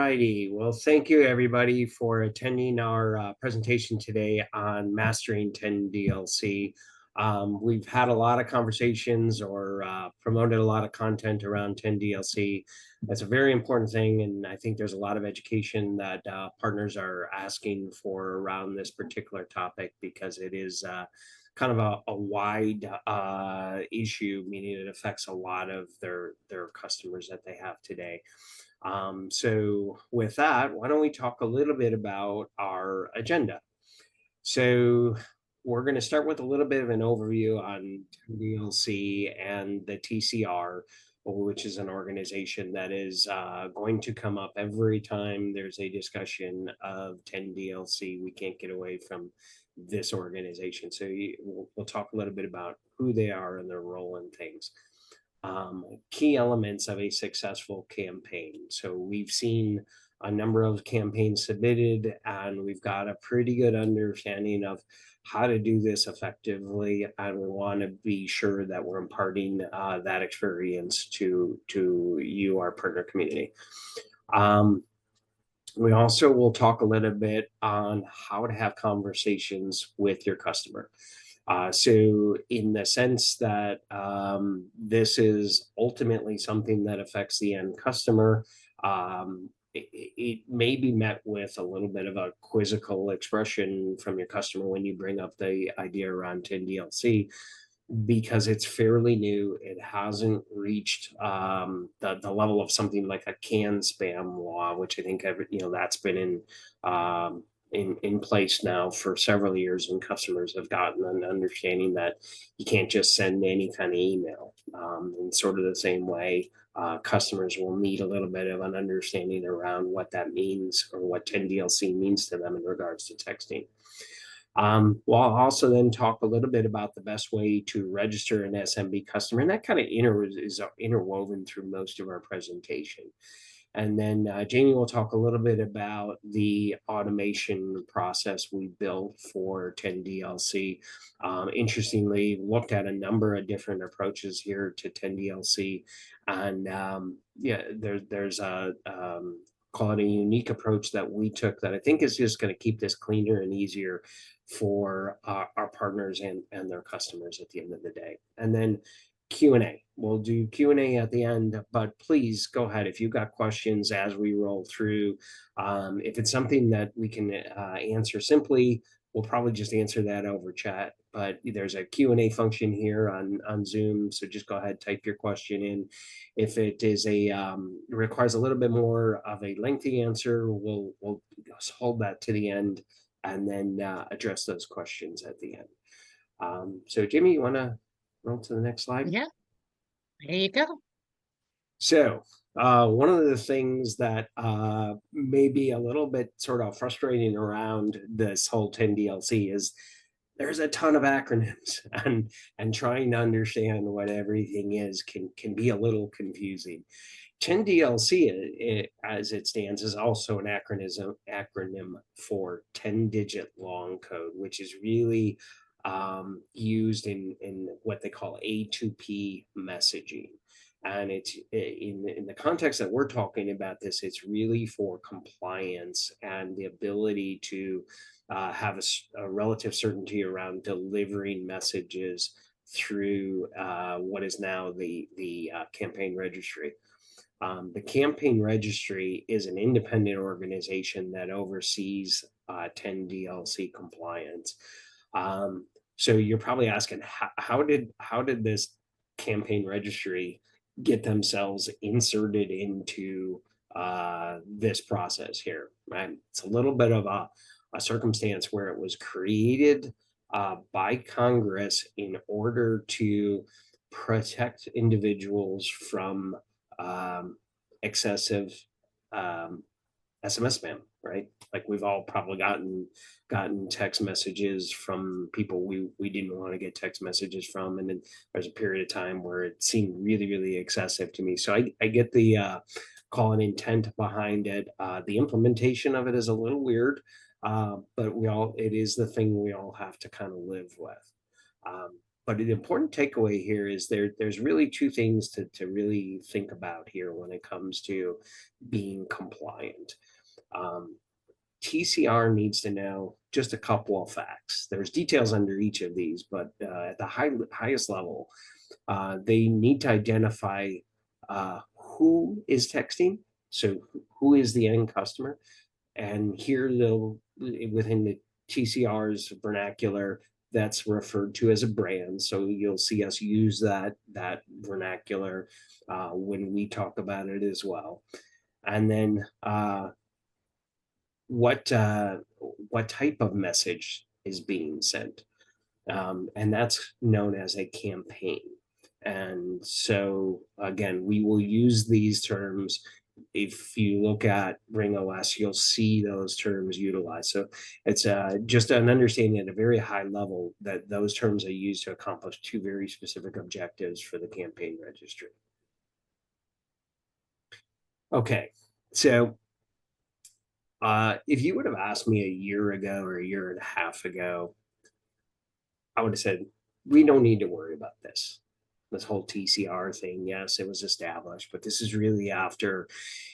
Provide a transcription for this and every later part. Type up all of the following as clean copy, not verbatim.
righty. Well, thank you everybody for attending our presentation today on mastering 10DLC. We've had a lot of conversations or promoted a lot of content around 10DLC. That's a very important thing, and I think there's a lot of education that partners are asking for around this particular topic because it is kind of a wide issue, meaning it affects a lot of their customers that they have today. So with that, why don't we talk a little bit about our agenda? So we're going to start with a little bit of an overview on DLC and the TCR, which is an organization that is going to come up every time there's a discussion of 10DLC. We can't get away from this organization. So we'll talk a little bit about who they are and their role in things. Key elements of a successful campaign. So we've seen a number of campaigns submitted, and we've got a pretty good understanding of how to do this effectively, and we want to be sure that we're imparting that experience to you, our partner community. We also will talk a little bit on how to have conversations with your customer. So in the sense that this is ultimately something that affects the end customer, it may be met with a little bit of a quizzical expression from your customer when you bring up the idea around 10DLC, because it's fairly new. It hasn't reached the level of something like a CAN spam law, which I think that's been in place now for several years, and customers have gotten an understanding that you can't just send any kind of email. In sort of the same way, customers will need a little bit of an understanding around what that means or what 10DLC means to them in regards to texting. We'll also then talk a little bit about the best way to register an SMB customer, and that kind of is interwoven through most of our presentation. And then Jamie will talk a little bit about the automation process we built for 10DLC. Interestingly, looked at a number of different approaches here to 10DLC, and there's a call it a unique approach that we took that I think is just going to keep this cleaner and easier for our partners and their customers at the end of the day. And then Q&A. We'll do Q&A at the end, but please go ahead if you've got questions as we roll through. If it's something that we can answer simply, we'll probably just answer that over chat. But there's a Q&A function here on Zoom, so just go ahead, type your question in. If it is requires a little bit more of a lengthy answer, we'll hold that to the end and then address those questions at the end. So Jimmy, you want to roll to the next slide? Yeah, there you go. So one of the things that may be a little bit sort of frustrating around this whole 10DLC is there's a ton of acronyms, and trying to understand what everything is can be a little confusing. 10DLC, as it stands, is also an acronym for 10-digit long code, which is really used in what they call A2P messaging. And it's in the context that we're talking about this, it's really for compliance and the ability to have a relative certainty around delivering messages through what is now the campaign registry. The campaign registry is an independent organization that oversees 10DLC compliance. So you're probably asking, how did this campaign registry get themselves inserted into this process here, right? It's a little bit of a circumstance where it was created by Congress in order to protect individuals from excessive SMS spam, right? Like we've all probably gotten text messages from people we didn't want to get text messages from, and then there's a period of time where it seemed really, really excessive to me. So I get the call and intent behind it. The implementation of it is a little weird, but it is the thing we all have to kind of live with. but an important takeaway here is there's really two things to really think about here when it comes to being compliant. Um, TCR needs to know just a couple of facts. There's details under each of these, but at the highest level, they need to identify who is texting. So who is the end customer? And here they'll, within the TCR's vernacular, that's referred to as a brand. So you'll see us use that vernacular when we talk about it as well. And then what type of message is being sent, and that's known as a campaign. And so again, we will use these terms. If you look at RingOS, you'll see those terms utilized. So it's just an understanding at a very high level that those terms are used to accomplish two very specific objectives for the campaign registry. Okay, so if you would have asked me a year ago or a year and a half ago, I would have said, we don't need to worry about this whole TCR thing. Yes, it was established, but this is really after,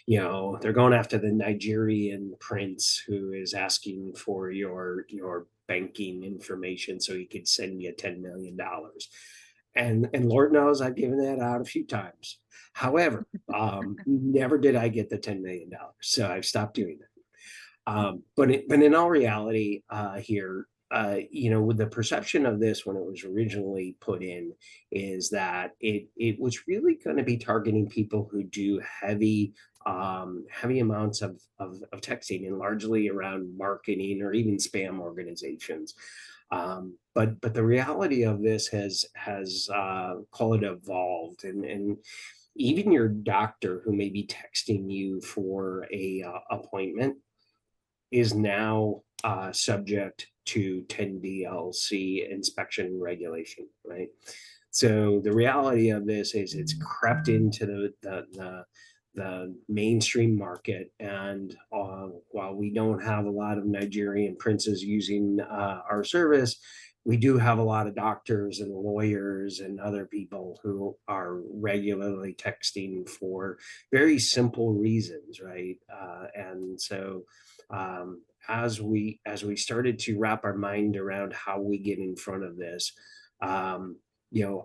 they're going after the Nigerian prince who is asking for your banking information so he could send you $10 million. And Lord knows I've given that out a few times. However, never did I get the $10 million. So I've stopped doing that. But in all reality, here, with the perception of this when it was originally put in, is that it was really going to be targeting people who do heavy amounts of texting, and largely around marketing or even spam organizations. But the reality of this has call it evolved, and even your doctor who may be texting you for a appointment is now subject to 10DLC inspection regulation, right? So the reality of this is it's crept into the mainstream market, and while we don't have a lot of Nigerian princes using our service, we do have a lot of doctors and lawyers and other people who are regularly texting for very simple reasons, right? And so as we started to wrap our mind around how we get in front of this,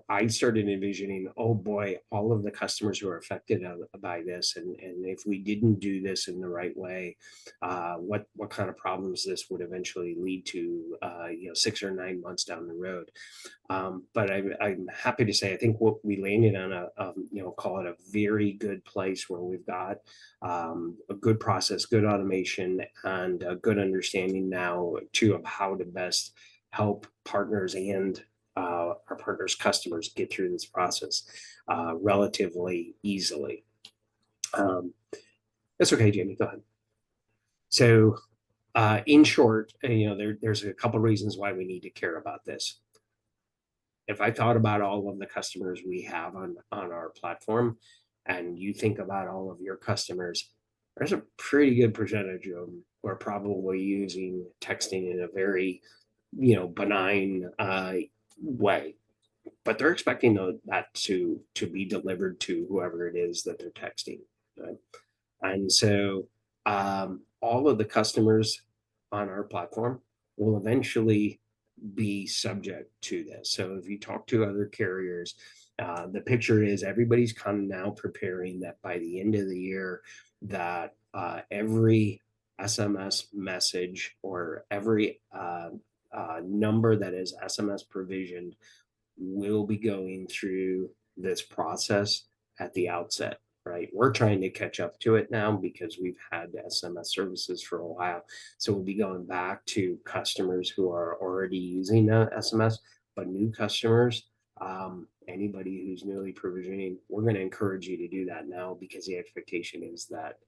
I started envisioning, oh boy, all of the customers who are affected by this, and if we didn't do this in the right way, what kind of problems this would eventually lead to, 6 or 9 months down the road. But I'm happy to say I think what we landed on call it a very good place where we've got a good process, good automation, and a good understanding now too of how to best help partners and our partners' customers get through this process relatively easily. That's okay, Jamie, go ahead. So in short, there's a couple of reasons why we need to care about this. If I thought about all of the customers we have on our platform, and you think about all of your customers, there's a pretty good percentage of them who are probably using texting in a very, benign way, but they're expecting that to be delivered to whoever it is that they're texting, right? And so all of the customers on our platform will eventually be subject to this. So if you talk to other carriers, the picture is everybody's kind of now preparing that by the end of the year, that every SMS message or every number that is SMS provisioned will be going through this process at the outset, right? We're trying to catch up to it now because we've had SMS services for a while. So we'll be going back to customers who are already using SMS, but new customers, anybody who's newly provisioning, we're going to encourage you to do that now, because the expectation is that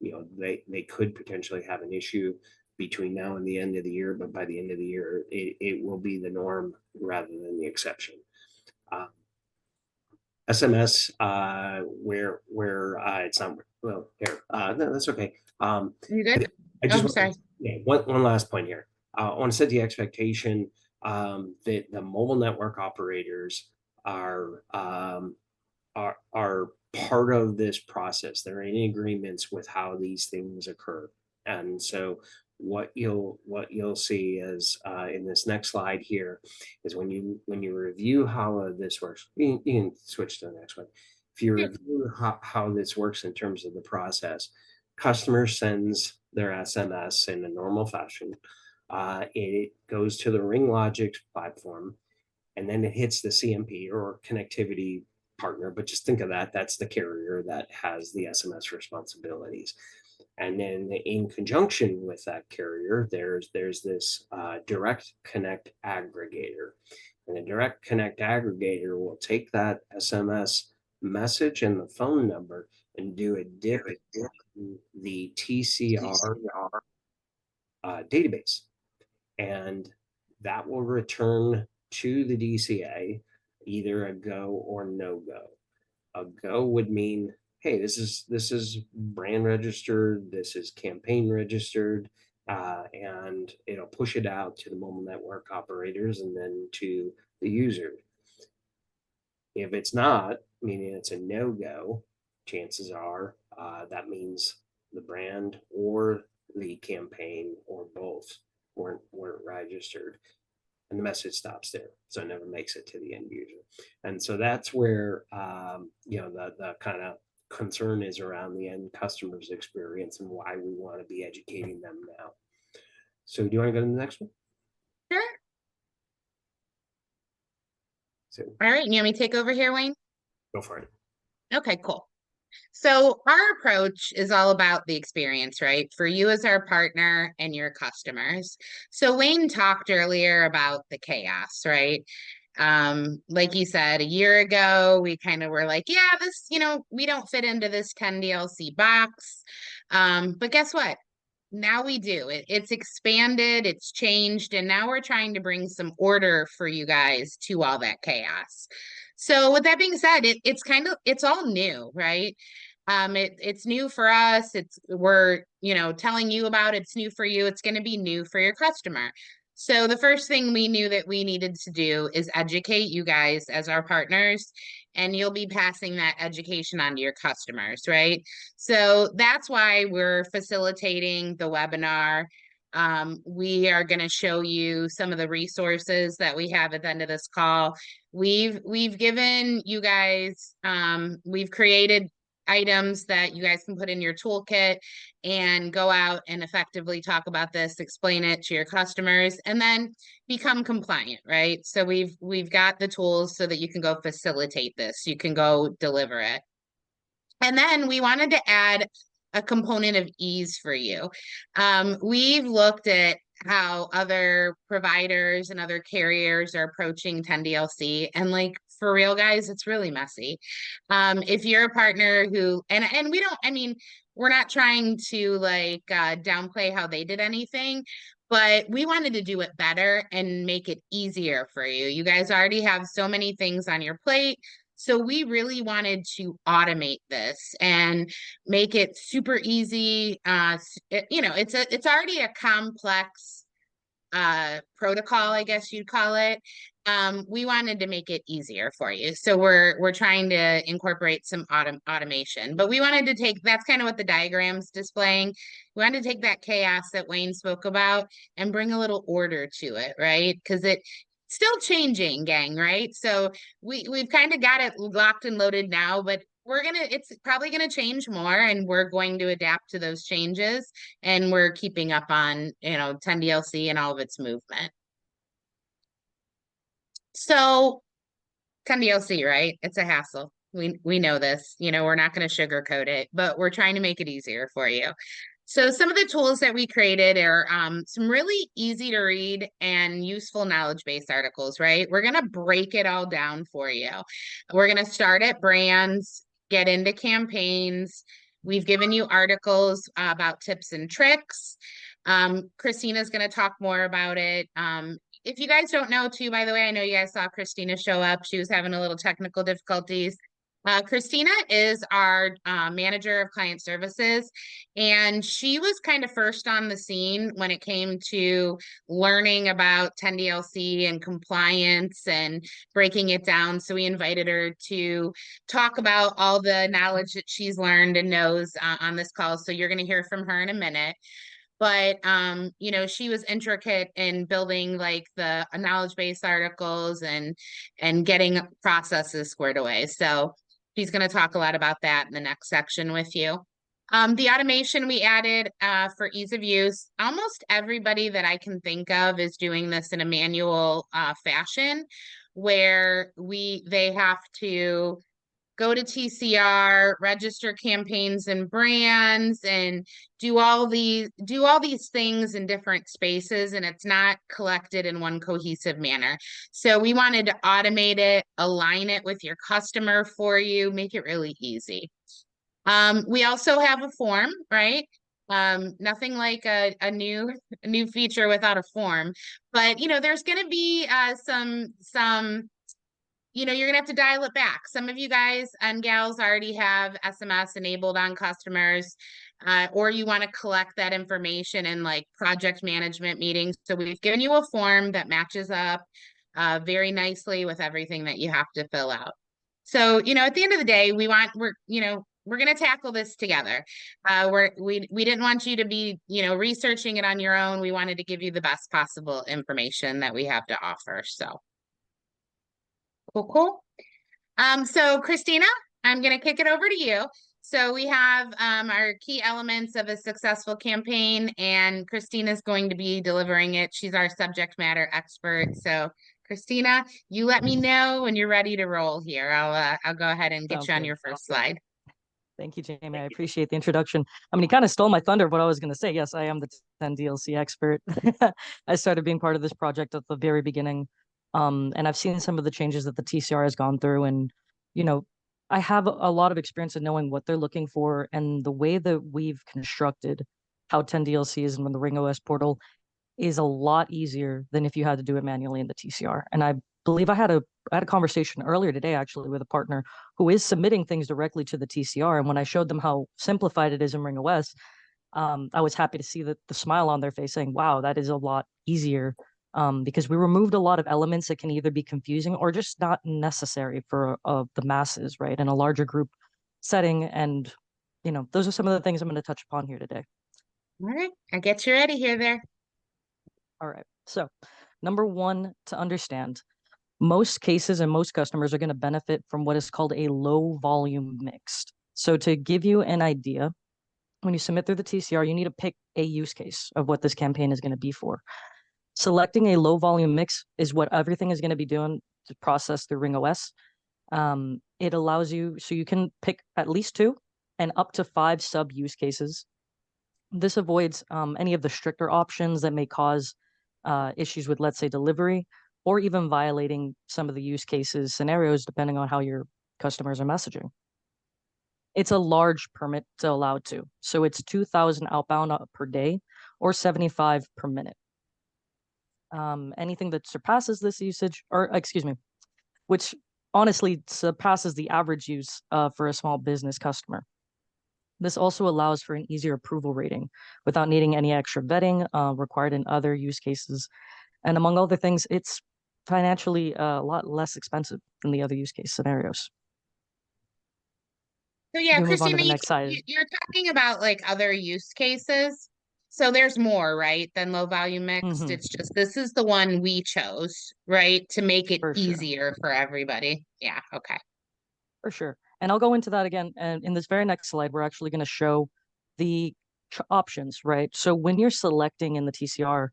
they could potentially have an issue between now and the end of the year, but by the end of the year, it will be the norm rather than the exception. SMS, where it's not, well, here, no, that's okay. You good? I just I'm sorry. one last point here. I want to set the expectation The mobile network operators are are part of this process. They're in agreements with how these things occur. And so what you'll see is in this next slide here is when you review how this works. You can switch to the next one. If you review how this works in terms of the process, customer sends their SMS in a normal fashion. It goes to the RingLogix platform, and then it hits the CMP or connectivity partner. But just think of that, that's the carrier that has the SMS responsibilities. And then in conjunction with that carrier, there's this direct connect aggregator. And the direct connect aggregator will take that SMS message and the phone number and do a dip in the TCR database. And that will return to the DCA either a go or no go. A go would mean, hey, this is brand registered, this is campaign registered, and it'll push it out to the mobile network operators and then to the user. If it's not, meaning it's a no go, chances are that means the brand or the campaign or both weren't registered, and the message stops there, so it never makes it to the end user. And so that's where the kind of concern is around the end customer's experience and why we want to be educating them now. So do you want to go to the next one? Sure. So All right. You want me to take over here, Wayne? go for it. Okay, cool. So our approach is all about the experience, right? For you as our partner and your customers. So Wayne talked earlier about the chaos, right? Like you said, a year ago, we kind of were like, yeah, this, we don't fit into this 10 DLC box. But guess what? Now we do. It's expanded, it's changed, and now we're trying to bring some order for you guys to all that chaos. So with that being said, it's all new, right? It's new for us. We're telling you about it. It's new for you. It's going to be new for your customer. So the first thing we knew that we needed to do is educate you guys as our partners, and you'll be passing that education on to your customers, right? So that's why we're facilitating the webinar. We are going to show you some of the resources that we have at the end of this call. We've given you guys, we've created items that you guys can put in your toolkit and go out and effectively talk about this, explain it to your customers, and then become compliant, right? So we've got the tools so that you can go facilitate this, you can go deliver it. And then we wanted to add a component of ease for you. We've looked at how other providers and other carriers are approaching 10DLC, and like, for real, guys, it's really messy. If you're a partner who, and we don't, I mean, we're not trying to like downplay how they did anything, but we wanted to do it better and make it easier for you. You guys already have so many things on your plate. So we really wanted to automate this and make it super easy. It's already a complex protocol, I guess you'd call it. We wanted to make it easier for you. So we're trying to incorporate some automation, but we wanted to that's kind of what the diagram's displaying. We wanted to take that chaos that Wayne spoke about and bring a little order to it, right? Because it's still changing, gang, right? So we've kind of got it locked and loaded now, but it's probably gonna change more, and we're going to adapt to those changes, and we're keeping up on 10 DLC and all of its movement. So 10 DLC, right? It's a hassle. We know this. We're not going to sugarcoat it, but we're trying to make it easier for you. So some of the tools that we created are some really easy to read and useful knowledge-based articles, right? We're going to break it all down for you. We're going to start at brands, get into campaigns. We've given you articles about tips and tricks. Christina's going to talk more about it. If you guys don't know too, by the way, I know you guys saw Christina show up. She was having a little technical difficulties. Christina is our manager of client services, and she was kind of first on the scene when it came to learning about 10DLC and compliance and breaking it down. So we invited her to talk about all the knowledge that she's learned and knows on this call. So you're going to hear from her in a minute. But you know, she was intricate in building like the knowledge base articles and getting processes squared away. So she's going to talk a lot about that in the next section with you. The automation we added for ease of use, almost everybody that I can think of is doing this in a manual fashion where they have to go to TCR, register campaigns and brands, and do all these things in different spaces, and it's not collected in one cohesive manner. So we wanted to automate it, align it with your customer for you, make it really easy. We also have a form, right? Nothing like a new feature without a form, but you know, there's going to be some you're gonna have to dial it back. Some of you guys and gals already have SMS enabled on customers, or you want to collect that information in like project management meetings. So we've given you a form that matches up very nicely with everything that you have to fill out. So, you know, at the end of the day, we're going to tackle this together. We didn't want you to be, researching it on your own. We wanted to give you the best possible information that we have to offer. So. Cool. So Christina, I'm going to kick it over to you. So we have our key elements of a successful campaign, and Christina's going to be delivering it. She's our subject matter expert. So Christina, you let me know when you're ready to roll here. I'll go ahead and get Sounds you on good. your first slide. Thank you, Jamie. I appreciate the introduction. I mean, you kind of stole my thunder of what I was going to say. Yes, I am the 10 DLC expert. I started being part of this project at the very beginning. And I've seen some of the changes that the TCR has gone through. And, you know, I have a lot of experience in knowing what they're looking for, and the way that we've constructed how 10 DLC is and the RingOS portal is a lot easier than if you had to do it manually in the TCR. And I believe I had a conversation earlier today actually with a partner who is submitting things directly to the TCR. And when I showed them how simplified it is in RingOS, I was happy to see the smile on their face saying, wow, that is a lot easier, because we removed a lot of elements that can either be confusing or just not necessary for the masses, right? In a larger group setting. And, you know, those are some of the things I'm going to touch upon here today. All right, I get you ready here there. All right. So, number one, to understand, most cases and most customers are going to benefit from what is called a low volume mixed. So, to give you an idea, when you submit through the TCR, you need to pick a use case of what this campaign is going to be for. Selecting a low volume mix is what everything is going to be doing to process through RingOS. It allows you, so you can pick at least 2 and up to 5 sub use cases. This avoids any of the stricter options that may cause issues with, let's say, delivery, or even violating some of the use cases scenarios, depending on how your customers are messaging. It's a large permit to allow to. So it's 2,000 outbound per day or 75 per minute. Anything that surpasses this usage, or excuse me, which honestly surpasses the average use for a small business customer. This also allows for an easier approval rating without needing any extra vetting required in other use cases. And among other things, it's financially a lot less expensive than the other use case scenarios. So yeah, We move on to Christina, the next slide. you're talking about like other use cases. So there's more, right, than low value mixed. It's just this is the one we chose, right, to make it For sure. easier for everybody. Yeah, okay. For sure. And I'll go into that again. And in this very next slide, we're actually going to show the options, right? So when you're selecting in the TCR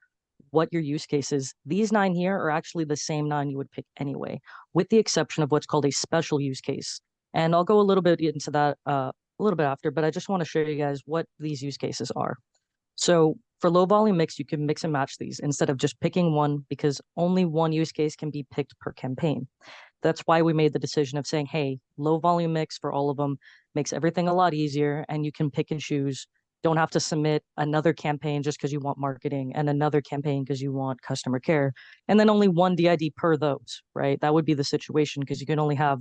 what your use case is, these 9 here are actually the same 9 you would pick anyway, with the exception of what's called a special use case. And I'll go a little bit into that a little bit after, but I just want to show you guys what these use cases are. So for low volume mix, you can mix and match these instead of just picking one, because only one use case can be picked per campaign. That's why we made the decision of saying, hey, low volume mix for all of them makes everything a lot easier, and you can pick and choose. Don't have to submit another campaign just because you want marketing and another campaign because you want customer care. And then only one DID per those, right? That would be the situation because you can only have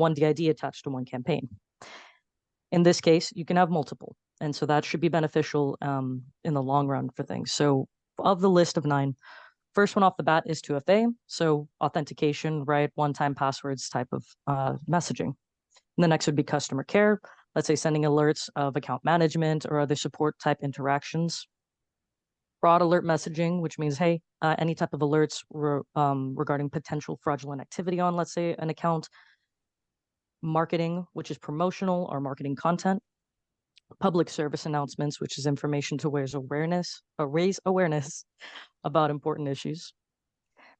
one DID attached to one campaign. In this case, you can have multiple. And so that should be beneficial in the long run for things. So of the list of 9, first one off the bat is 2FA. So authentication, right? One-time passwords type of messaging. And the next would be customer care. Let's say sending alerts of account management or other support type interactions. Fraud alert messaging, which means, hey, any type of alerts regarding potential fraudulent activity on, let's say, an account. Marketing, which is promotional or marketing content. Public service announcements, which is information to raise awareness about important issues.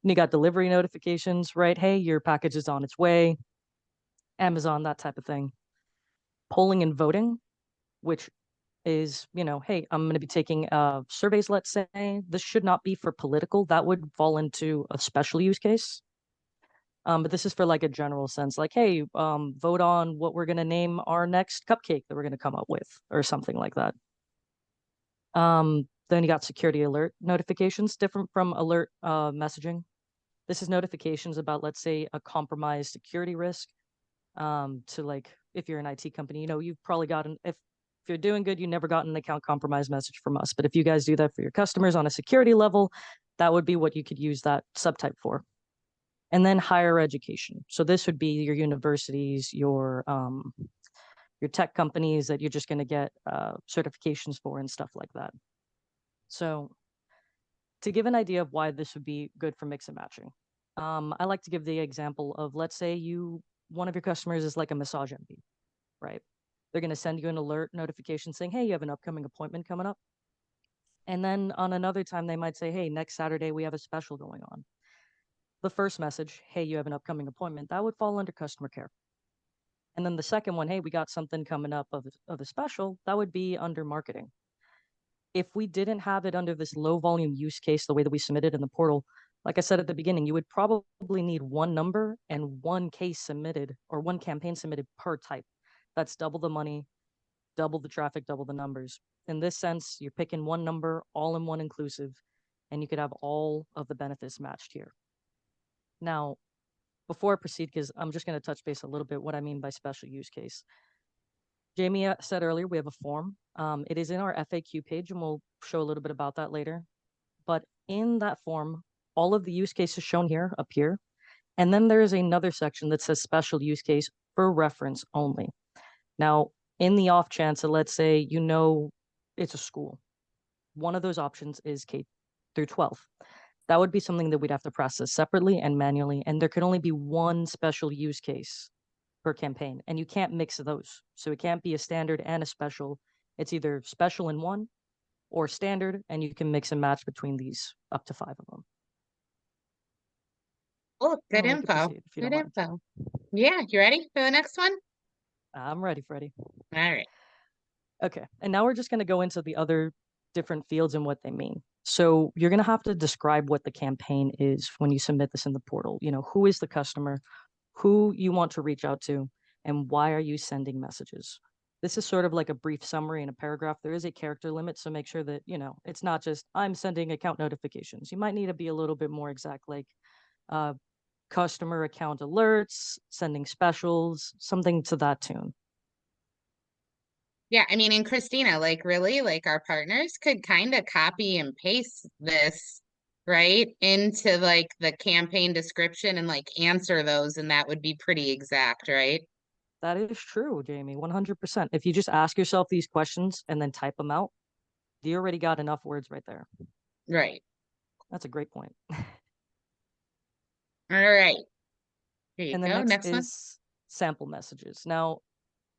And you got delivery notifications, right? Hey, your package is on its way. Amazon, that type of thing. Polling and voting, which is, hey, I'm going to be taking surveys, let's say. This should not be for political. That would fall into a special use case. But this is for like a general sense, like, hey, vote on what we're going to name our next cupcake that we're going to come up with or something like that. Then you got security alert notifications, different from alert messaging. This is notifications about, let's say, a compromised security risk. To like, if you're an IT company, you've probably gotten, if you're doing good, you never gotten an account compromise message from us. But if you guys do that for your customers on a security level, that would be what you could use that subtype for. And then higher education. So this would be your universities, your tech companies that you're just going to get certifications for and stuff like that. So to give an idea of why this would be good for mix and matching, I like to give the example of, let's say one of your customers is like a massage MP, right? They're going to send you an alert notification saying, hey, you have an upcoming appointment coming up. And then on another time, they might say, hey, next Saturday, we have a special going on. The first message, hey, you have an upcoming appointment, that would fall under customer care. And then the second one, hey, we got something coming up of a special, that would be under marketing. If we didn't have it under this low volume use case, the way that we submitted in the portal, like I said at the beginning, you would probably need one number and one case submitted or one campaign submitted per type. That's double the money, double the traffic, double the numbers. In this sense, you're picking one number, all in one inclusive, and you could have all of the benefits matched here. Now, before I proceed, because I'm just going to touch base a little bit what I mean by special use case. Jamie said earlier, we have a form. It is in our FAQ page, and we'll show a little bit about that later. But in that form, all of the use cases shown here appear. And then there is another section that says special use case for reference only. Now, in the off chance that, let's say, it's a school, one of those options is K through 12. That would be something that we'd have to process separately and manually, and there could only be one special use case per campaign, and you can't mix those. So it can't be a standard and a special. It's either special in one or standard, and you can mix and match between these up to 5 of them. Oh, good info. Good info. Yeah, you ready for the next one? I'm ready, Freddie. All right. Okay, and now we're just going to go into the other different fields and what they mean. So you're going to have to describe what the campaign is when you submit this in the portal. Who is the customer, who you want to reach out to, and why are you sending messages? This is sort of like a brief summary in a paragraph. There is a character limit, so make sure that, it's not just, I'm sending account notifications. You might need to be a little bit more exact, like customer account alerts, sending specials, something to that tune. Yeah, I mean, and Christina, like really, like our partners could kind of copy and paste this, right, into like the campaign description and like answer those, and that would be pretty exact, right? That is true, Jamie, 100%. If you just ask yourself these questions and then type them out, you already got enough words right there. Right. That's a great point. All right. Here you And go. the next Next one. is sample messages. Now,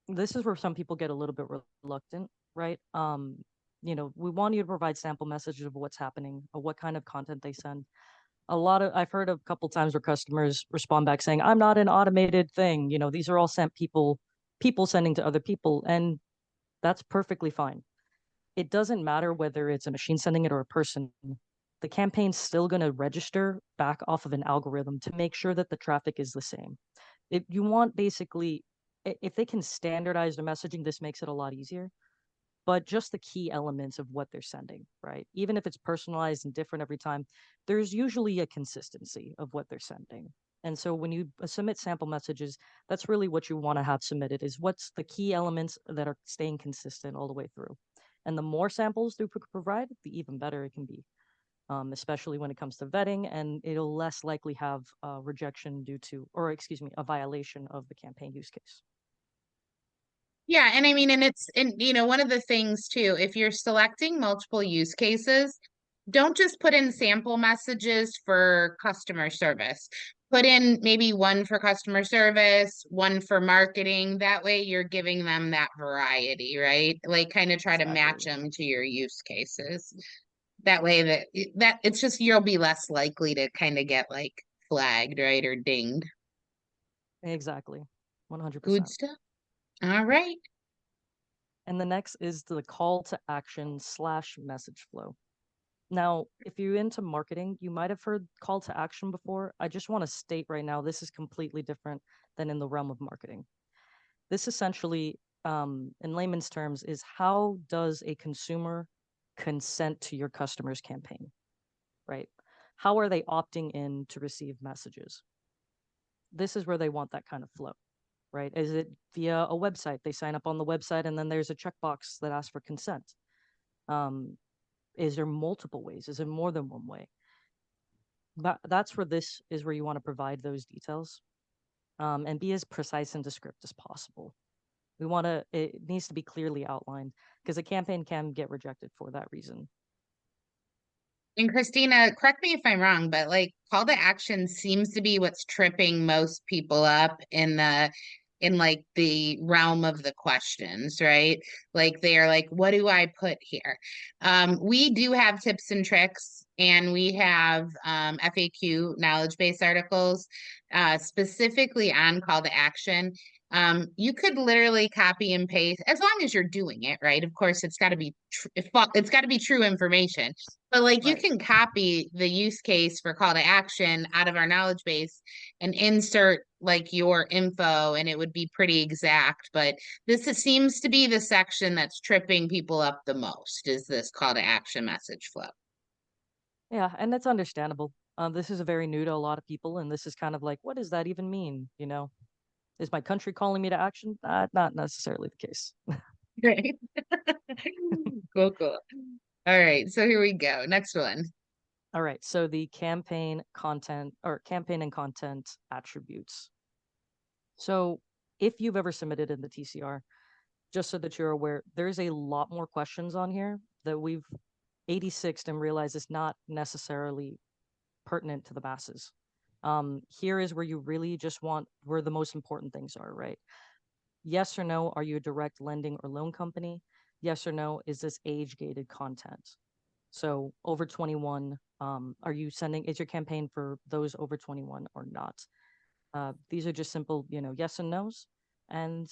this is where some people get a little bit reluctant, right? We want you to provide sample messages of what's happening or what kind of content they send. I've heard a couple times where customers respond back saying, I'm not an automated thing. These are all sent people sending to other people. And that's perfectly fine. It doesn't matter whether it's a machine sending it or a person. The campaign's still going to register back off of an algorithm to make sure that the traffic is the same. You want basically, if they can standardize their messaging, this makes it a lot easier. But just the key elements of what they're sending, right? Even if it's personalized and different every time, there's usually a consistency of what they're sending. And so when you submit sample messages, that's really what you want to have submitted is what's the key elements that are staying consistent all the way through. And the more samples you provide, the even better it can be, especially when it comes to vetting, and it'll less likely have rejection due to, or excuse me, a violation of the campaign use case. Yeah, and I mean, and one of the things too, if you're selecting multiple use cases, don't just put in sample messages for customer service. Put in maybe one for customer service, one for marketing. That way you're giving them that variety, right? Like kind of try to match Exactly. them to your use cases. That way that it's just you'll be less likely to kind of get like flagged, right? Or dinged. Exactly. Good 100%. stuff. All right. And the next is the call to action / message flow. Now, if you're into marketing, you might have heard call to action before. I just want to state right now, this is completely different than in the realm of marketing. This essentially, in layman's terms, is how does a consumer consent to your customer's campaign, right? How are they opting in to receive messages? This is where they want that kind of flow, right? Is it via a website? They sign up on the website and then there's a checkbox that asks for consent. Is there multiple ways? Is there more than one way? That's where this is where you want to provide those details, and be as precise and descriptive as possible. It needs to be clearly outlined because a campaign can get rejected for that reason. And Christina, correct me if I'm wrong, but like call to action seems to be what's tripping most people up in like the realm of the questions, right? Like they're like, what do I put here? We do have tips and tricks, and we have FAQ knowledge base articles specifically on call to action. You could literally copy and paste as long as you're doing it right. Of course, it's got to be it's got to be true information. But like you Right. can copy the use case for call to action out of our knowledge base and insert like your info, and it would be pretty exact. But seems to be the section that's tripping people up the most is this call to action message flow. Yeah, and that's understandable. This is a very new to a lot of people, and this is kind of like, what does that even mean? Is my country calling me to action? Not necessarily the case. Right. Cool, cool. All right, so here we go. Next one. All right, so the campaign content or campaign and content attributes. So if you've ever submitted in the TCR, just so that you're aware, there's a lot more questions on here that we've 86'd and realized is not necessarily pertinent to the masses. Here is where you really just want where the most important things are, right? Yes or no, are you a direct lending or loan company? Yes or no, is this age gated content? So over 21, are you sending, is your campaign for those over 21 or not? These are just simple, yes and no's. And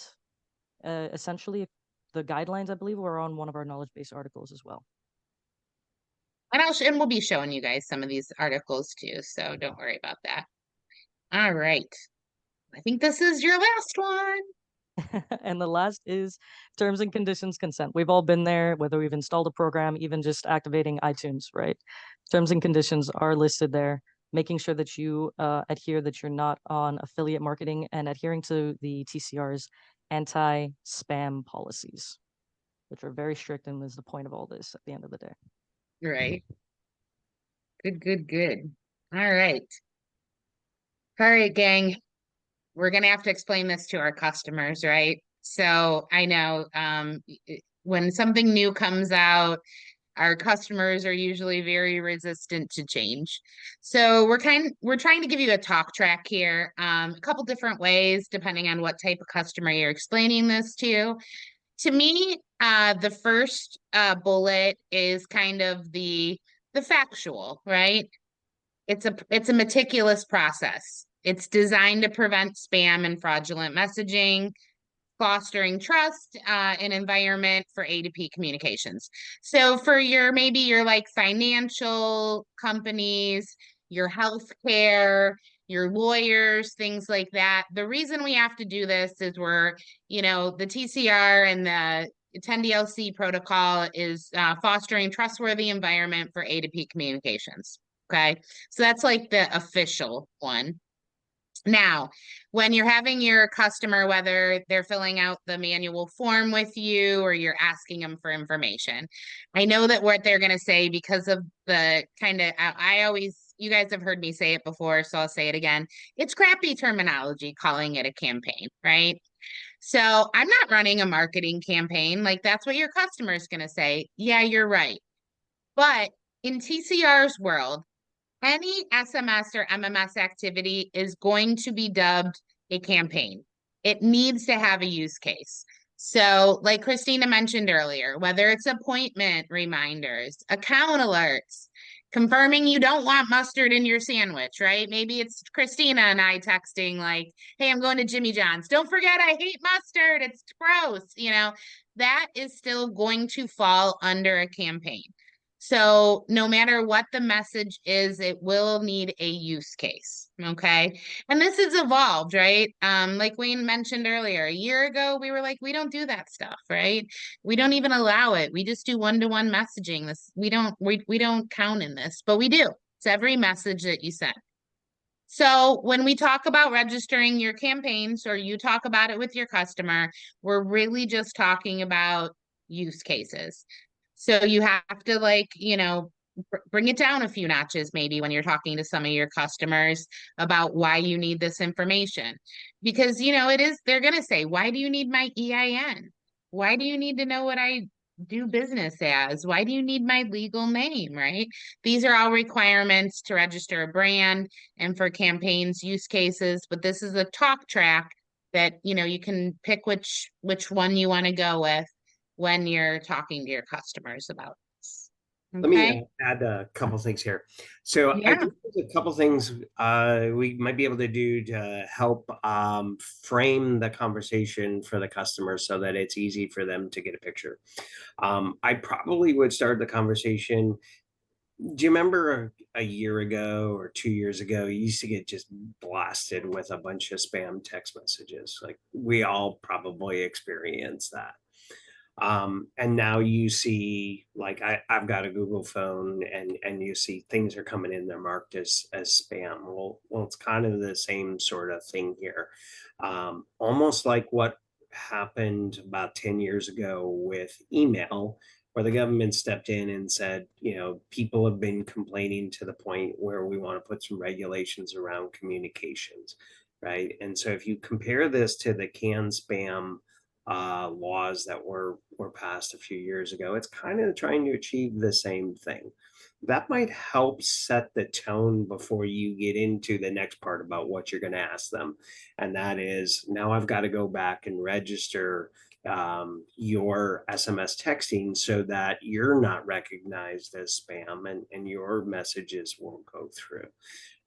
essentially, the guidelines, I believe, were on one of our knowledge base articles as well. And we'll be showing you guys some of these articles too, so don't worry about that. All right. I think this is your last one. And the last is terms and conditions consent. We've all been there, whether we've installed a program, even just activating iTunes, right? Terms and conditions are listed there, making sure that you adhere that you're not on affiliate marketing and adhering to the TCR's anti-spam policies, which are very strict and is the point of all this at the end of the day. Right. Good, good, good. All right. All right, gang. We're going to have to explain this to our customers, right? So I know when something new comes out, our customers are usually very resistant to change. So we're trying to give you a talk track here, a couple different ways depending on what type of customer you're explaining this to. To me, the first bullet is kind of the factual, right? It's a meticulous process. It's designed to prevent spam and fraudulent messaging, fostering trust, an environment for A2P communications. So for maybe your like financial companies, your healthcare, your lawyers, things like that. The reason we have to do this is the TCR and the 10DLC protocol is fostering trustworthy environment for A2P communications. Okay, so that's like the official one. Now, when you're having your customer, whether they're filling out the manual form with you or you're asking them for information, I know that what they're going to say, because of the kind of, I always, you guys have heard me say it before, so I'll say it again. It's crappy terminology calling it a campaign, right? So I'm not running a marketing campaign. Like, that's what your customer is going to say. Yeah, you're right. But in TCR's world, any SMS or MMS activity is going to be dubbed a campaign. It needs to have a use case. So, like Christina mentioned earlier, whether it's appointment reminders, account alerts, confirming you don't want mustard in your sandwich, right? Maybe it's Christina and I texting like, hey, I'm going to Jimmy John's. Don't forget, I hate mustard. It's gross. That is still going to fall under a campaign. So no matter what the message is, it will need a use case. Okay. And this has evolved, right? Like Wayne mentioned earlier, a year ago, we were like, we don't do that stuff, right? We don't even allow it. We just do one-to-one messaging. We don't count in this, but we do. It's every message that you send. So when we talk about registering your campaigns, or you talk about it with your customer, we're really just talking about use cases. So you have to bring it down a few notches maybe when you're talking to some of your customers about why you need this information. Because, they're going to say, why do you need my EIN? Why do you need to know what I do business as? Why do you need my legal name, right? These are all requirements to register a brand and for campaigns use cases, but this is a talk track that, you can pick which one you want to go with when you're talking to your customers about this. Let me Okay. add a couple things here. So I Yeah. think there's a couple things we might be able to do to help frame the conversation for the customer so that it's easy for them to get a picture. I probably would start the conversation. Do you remember a year ago or 2 years ago, you used to get just blasted with a bunch of spam text messages? Like, we all probably experienced that. And now you see, like, I've got a Google phone, and you see things are coming in, they're marked as spam. Well, it's kind of the same sort of thing here. Almost like what happened about 10 years ago with email, where the government stepped in and said, people have been complaining to the point where we want to put some regulations around communications, right? And so if you compare this to the can spam laws that were passed a few years ago, it's kind of trying to achieve the same thing. That might help set the tone before you get into the next part about what you're going to ask them. And that is, now I've got to go back and register your SMS texting so that you're not recognized as spam, and your messages won't go through.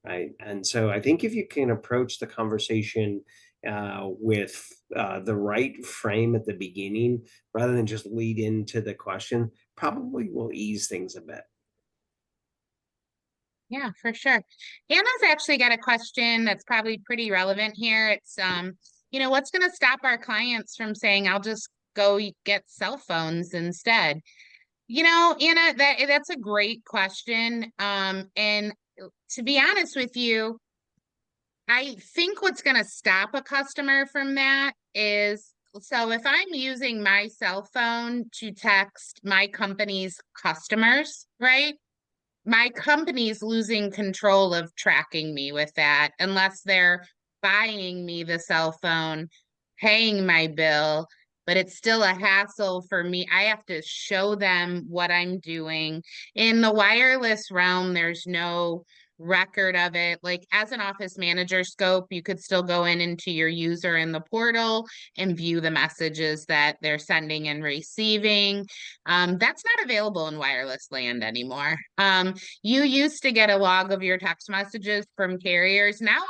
Right. And so I think if you can approach the conversation with the right frame at the beginning, rather than just lead into the question, probably will ease things a bit. Yeah, for sure. Anna's actually got a question that's probably pretty relevant here. It's, what's going to stop our clients from saying, I'll just go get cell phones instead? Anna, that's a great question. And to be honest with you, I think what's going to stop a customer from that is, so if I'm using my cell phone to text my company's customers, right? My company's losing control of tracking me with that, unless they're buying me the cell phone, paying my bill, but it's still a hassle for me. I have to show them what I'm doing. In the wireless realm, there's no record of it. Like, as an office manager scope, you could still go into your user in the portal and view the messages that they're sending and receiving. That's not available in wireless land anymore. You used to get a log of your text messages from carriers. Now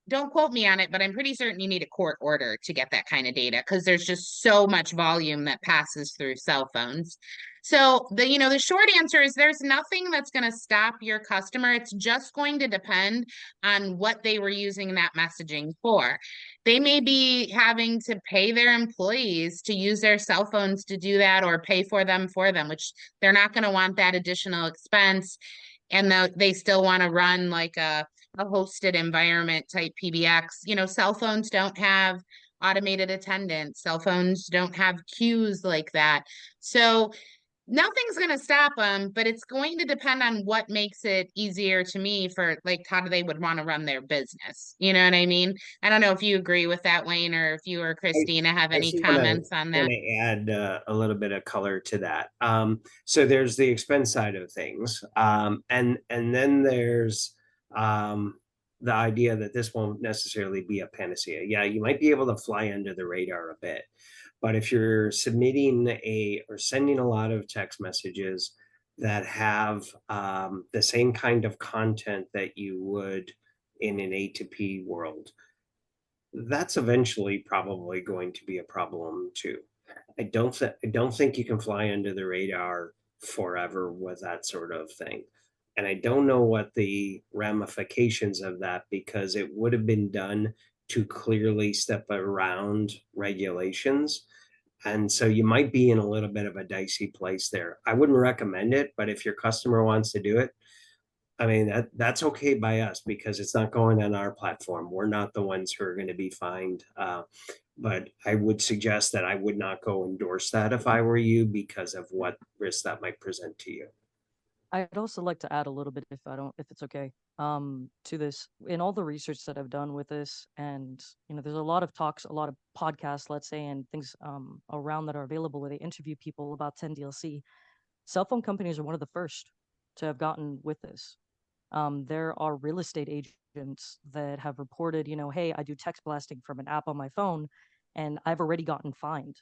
don't quote me on it, but I'm pretty certain you need a court order to get that kind of data, because there's just so much volume that passes through cell phones. So the short answer is, there's nothing that's going to stop your customer. It's just going to depend on what they were using that messaging for. They may be having to pay their employees to use their cell phones to do that, or pay for them, which they're not going to want that additional expense. And they still want to run like a a hosted environment type PBX. Cell phones don't have automated attendance. Cell phones don't have queues like that. So nothing's going to stop them, but it's going to depend on what makes it easier to me for like how they would want to run their business. You know what I mean? I don't know if you agree with that, Wayne, or if you or I, Christina have I any actually want to comments on that. add a little bit of color to that. So there's the expense side of things, and then there's the idea that this won't necessarily be a panacea. Yeah, you might be able to fly under the radar a bit, but if you're submitting or sending a lot of text messages that have the same kind of content that you would in an A2P world, that's eventually probably going to be a problem too. I don't think you can fly under the radar forever with that sort of thing. And I don't know what the ramifications of that, because it would have been done to clearly step around regulations. And so you might be in a little bit of a dicey place there. I wouldn't recommend it, but if your customer wants to do it, I mean, that's okay by us because it's not going on our platform. We're not the ones who are going to be fined. But I would suggest that I would not go endorse that if I were you, because of what risk that might present to you. I'd also like to add a little bit, if it's okay, to this. In all the research that I've done with this, and there's a lot of talks, a lot of podcasts, let's say, and things around that are available where they interview people about 10DLC. Cell phone companies are one of the first to have gotten with this. There are real estate agents that have reported, hey, I do text blasting from an app on my phone, and I've already gotten fined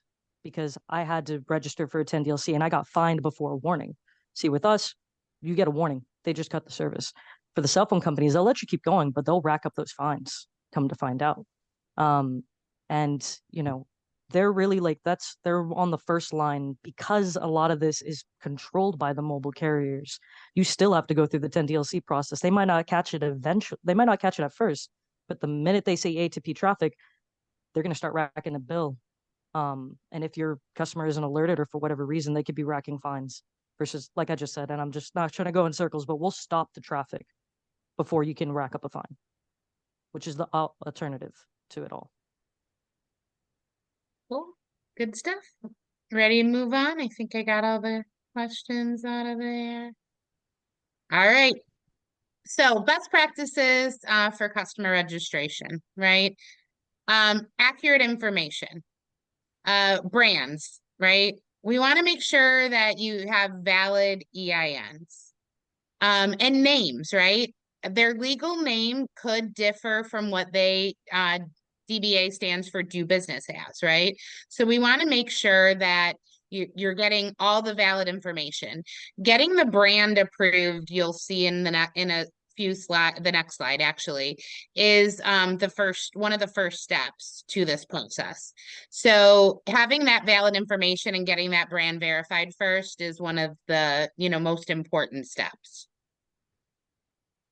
because I had to register for a 10DLC and I got fined before a warning. See, with us, you get a warning. They just cut the service. For the cell phone companies, they'll let you keep going, but they'll rack up those fines, come to find out. And they're really they're on the first line because a lot of this is controlled by the mobile carriers. You still have to go through the 10DLC process. They might not catch it eventually. They might not catch it at first, but the minute they say A2P traffic, they're going to start racking a bill. And if your customer isn't alerted or for whatever reason, they could be racking fines versus, like I just said, and I'm just not trying to go in circles, but we'll stop the traffic before you can rack up a fine, which is the alternative to it all. Cool. Good stuff. Ready to move on? I think I got all the questions out of there. All right. So best practices for customer registration, right? Accurate information. Brands, right? We want to make sure that you have valid EINs. And names, right? Their legal name could differ from what they DBA stands for do business as, right? So we want to make sure that you're getting all the valid information. Getting the brand approved, you'll see in a few slide, the next slide actually, is one of the first steps to this process. So having that valid information and getting that brand verified first is one of the most important steps.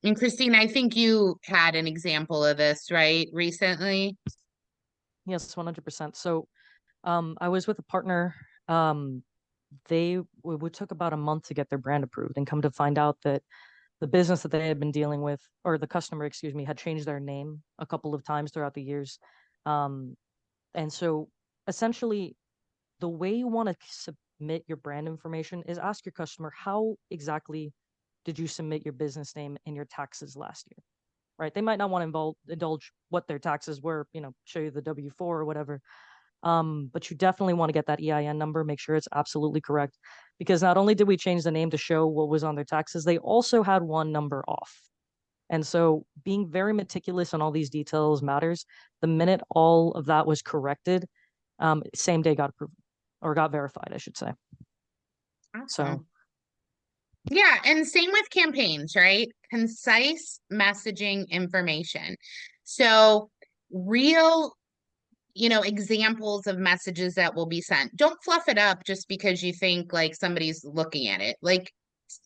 And Christine, I think you had an example of this, right, recently? Yes, 100%. So I was with a partner. They took about a month to get their brand approved, and come to find out that the business that they had been dealing with, or the customer, excuse me, had changed their name a couple of times throughout the years. And so essentially, the way you want to submit your brand information is ask your customer, how exactly did you submit your business name and your taxes last year? Right? They might not want to indulge what their taxes were, show you the W-4 or whatever. But you definitely want to get that EIN number, make sure it's absolutely correct. Because not only did we change the name to show what was on their taxes, they also had one number off. And so being very meticulous on all these details matters. The minute all of that was corrected, same day got approved, or got verified, I should say. Awesome. So yeah, and same with campaigns, right? Concise messaging information. So real, examples of messages that will be sent. Don't fluff it up just because you think like somebody's looking at it. Like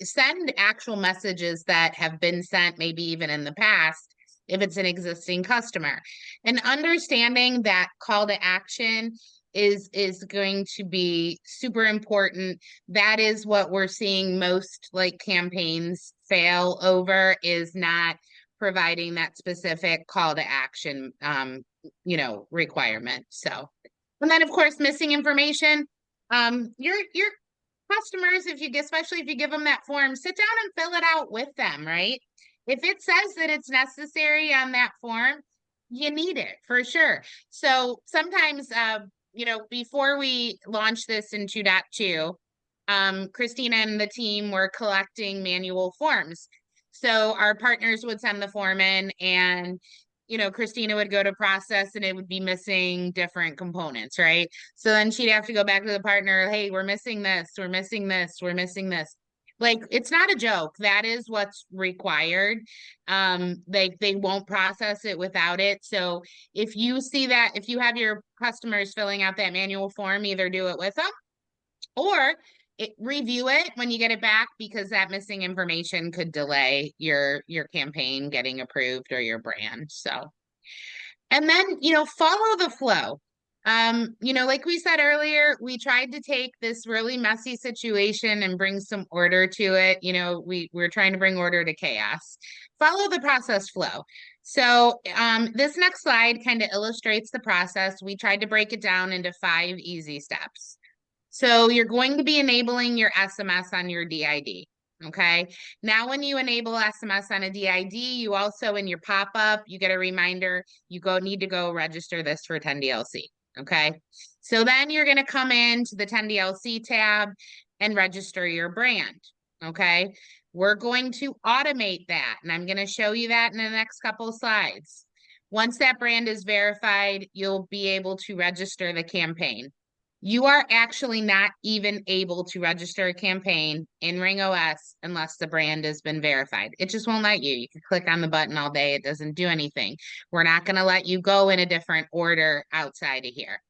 send actual messages that have been sent, maybe even in the past, if it's an existing customer. And understanding that call to action is going to be super important. That is what we're seeing most like campaigns fail over, is not providing that specific call to action, you know, requirement. So, and then of course, missing information. Your customers, if you get, especially if you give them that form, sit down and fill it out with them, right? If it says that it's necessary on that form, you need it for sure. So sometimes, you know, before we launched this in 2.2, Christina and the team were collecting manual forms. So our partners would send the form in, and you know, Christina would go to process and it would be missing different components, right? So then she'd have to go back to the partner, hey, we're missing this, we're missing this, we're missing this. Like, it's not a joke. That is what's required. They won't process it without it. So if you see that, if you have your customers filling out that manual form, either do it with them or review it when you get it back, because that missing information could delay your campaign getting approved or your brand. So, and then, you know, follow the flow. You know, like we said earlier, we tried to take this really messy situation and bring some order to it. You know, we're trying to bring order to chaos. Follow the process flow. So this next slide kind of illustrates the process. We tried to break it down into 5 easy steps. So you're going to be enabling your SMS on your DID. Okay. Now, when you enable SMS on a DID, you also, in your pop-up, you get a reminder, you need to go register this for 10DLC. Okay. So then you're going to come into the 10DLC tab and register your brand. Okay. We're going to automate that, and I'm going to show you that in the next couple of slides. Once that brand is verified, you'll be able to register the campaign. You are actually not even able to register a campaign in RingOS unless the brand has been verified. It just won't let you. You can click on the button all day. It doesn't do anything. We're not going to let you go in a different order outside of here.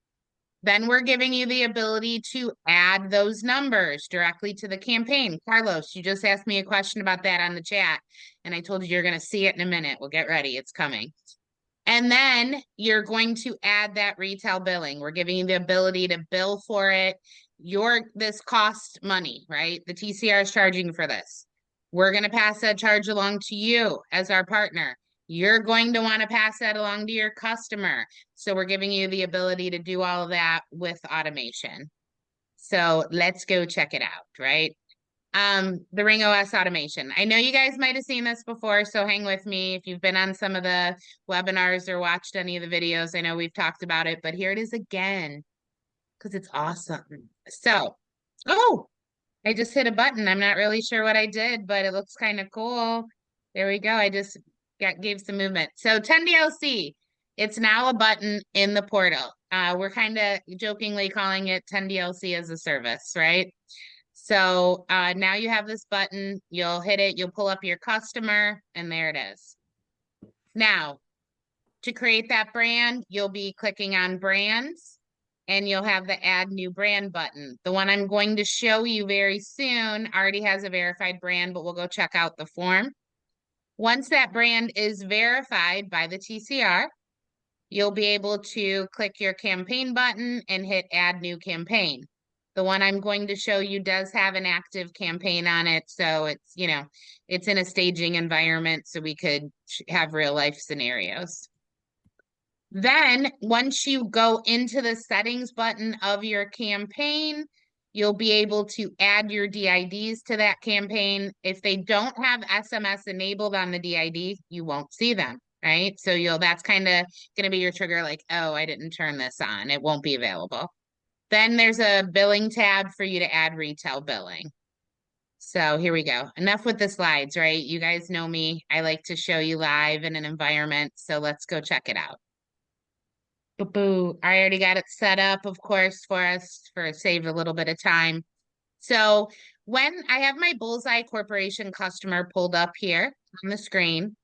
Then we're giving you the ability to add those numbers directly to the campaign. Carlos, you just asked me a question about that on the chat, and I told you you're going to see it in a minute. Well, get ready. It's coming. And then you're going to add that retail billing. We're giving you the ability to bill for it. This costs money, right? The TCR is charging for this. We're going to pass that charge along to you as our partner. You're going to want to pass that along to your customer. So we're giving you the ability to do all of that with automation. So let's go check it out, right? The RingOS automation. I know you guys might have seen this before, so hang with me. If you've been on some of the webinars or watched any of the videos, I know we've talked about it, but here it is again, because it's awesome. So, oh, I just hit a button. I'm not really sure what I did, but it looks kind of cool. There we go. I just gave some movement. So 10DLC, it's now a button in the portal. We're kind of jokingly calling it 10DLC as a service, right? So now you have this button, you'll hit it, you'll pull up your customer, and there it is. Now, to create that brand, you'll be clicking on brands, and you'll have the add new brand button. The one I'm going to show you very soon already has a verified brand, but we'll go check out the form. Once that brand is verified by the TCR, you'll be able to click your campaign button and hit add new campaign. The one I'm going to show you does have an active campaign on it. So it's, you know, it's in a staging environment, so we could have real life scenarios. Then once you go into the settings button of your campaign, you'll be able to add your DIDs to that campaign. If they don't have SMS enabled on the DID, you won't see them, right? So that's kind of going to be your trigger, like, oh, I didn't turn this on. It won't be available. Then there's a billing tab for you to add retail billing. So here we go. Enough with the slides, right? You guys know me. I like to show you live in an environment. So let's go check it out. Boo-boo. I already got it set up, of course, for us for save a little bit of time. So when I have my Bullseye Corporation customer pulled up here on the screen,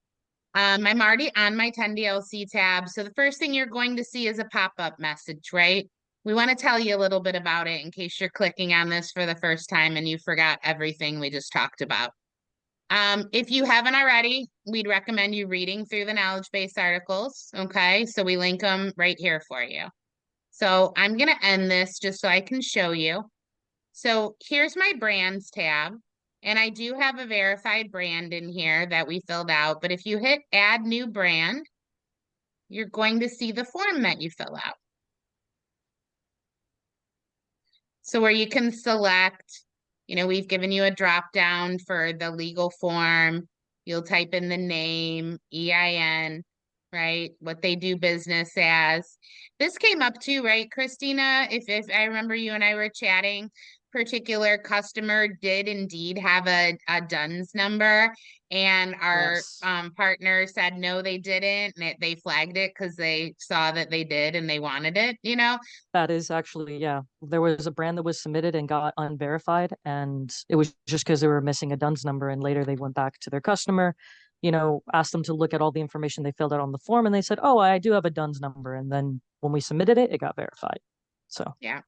I'm already on my 10DLC tab. So the first thing you're going to see is a pop-up message, right? We want to tell you a little bit about it in case you're clicking on this for the first time and you forgot everything we just talked about. If you haven't already, we'd recommend you reading through the knowledge base articles, okay? So we link them right here for you. So I'm going to end this just so I can show you. So here's my brands tab. And I do have a verified brand in here that we filled out, but if you hit add new brand, you're going to see the form that you fill out. So where you can select, we've given you a drop down for the legal form. You'll type in the name, EIN, right? What they do business as. This came up too, right, Christina? If I remember you and I were chatting, particular customer did indeed have a DUNS number, and our Yes. partner said no, they didn't, and they flagged it because they saw that they did and they wanted it, That is actually, yeah. There was a brand that was submitted and got unverified, and it was just because they were missing a DUNS number. And later they went back to their customer, asked them to look at all the information they filled out on the form, and they said, "Oh, I do have a DUNS number." And then when we submitted it, it got verified. So Yeah.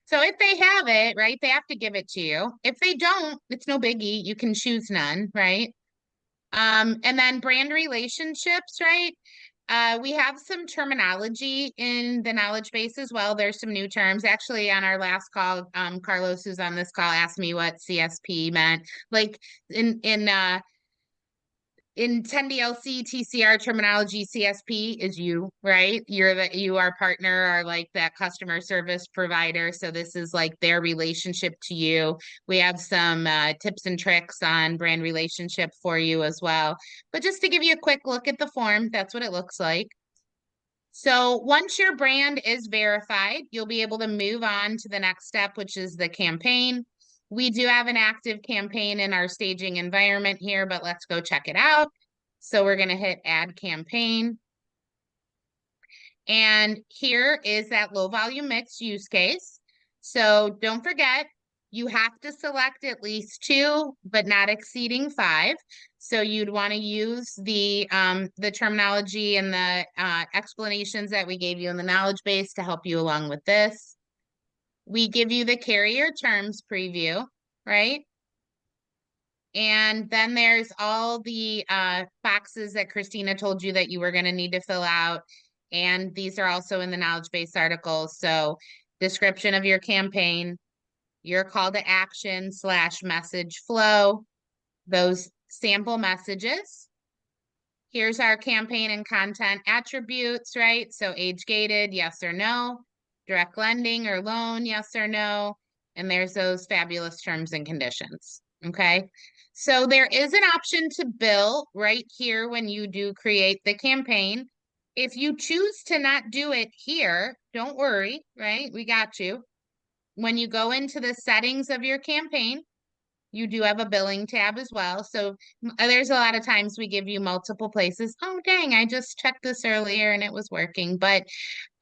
So if they have it, right, they have to give it to you. If they don't, it's no biggie. You can choose none, right? And then brand relationships, right? We have some terminology in the knowledge base as well. There's some new terms. Actually, on our last call, Carlos, who's on this call, asked me what CSP meant. Like in 10DLC TCR terminology, CSP is you, right? You are partner, are like that customer service provider. So this is like their relationship to you. We have some tips and tricks on brand relationship for you as well. But just to give you a quick look at the form, that's what it looks like. So once your brand is verified, you'll be able to move on to the next step, which is the campaign. We do have an active campaign in our staging environment here, but let's go check it out. So we're going to hit add campaign. And here is that low volume mix use case. So don't forget, you have to select at least 2, but not exceeding 5. So you'd want to use the terminology and the explanations that we gave you in the knowledge base to help you along with this. We give you the carrier terms preview, right? And then there's all the boxes that Christina told you that you were going to need to fill out. And these are also in the knowledge base articles. So description of your campaign, your call to action / message flow, those sample messages. Here's our campaign and content attributes, right? So age gated, yes or no, direct lending or loan, yes or no. And there's those fabulous terms and conditions, okay? So there is an option to bill right here when you do create the campaign. If you choose to not do it here, don't worry, right? We got you. When you go into the settings of your campaign, you do have a billing tab as well. So there's a lot of times we give you multiple places. Oh, dang, I just checked this earlier and it was working. But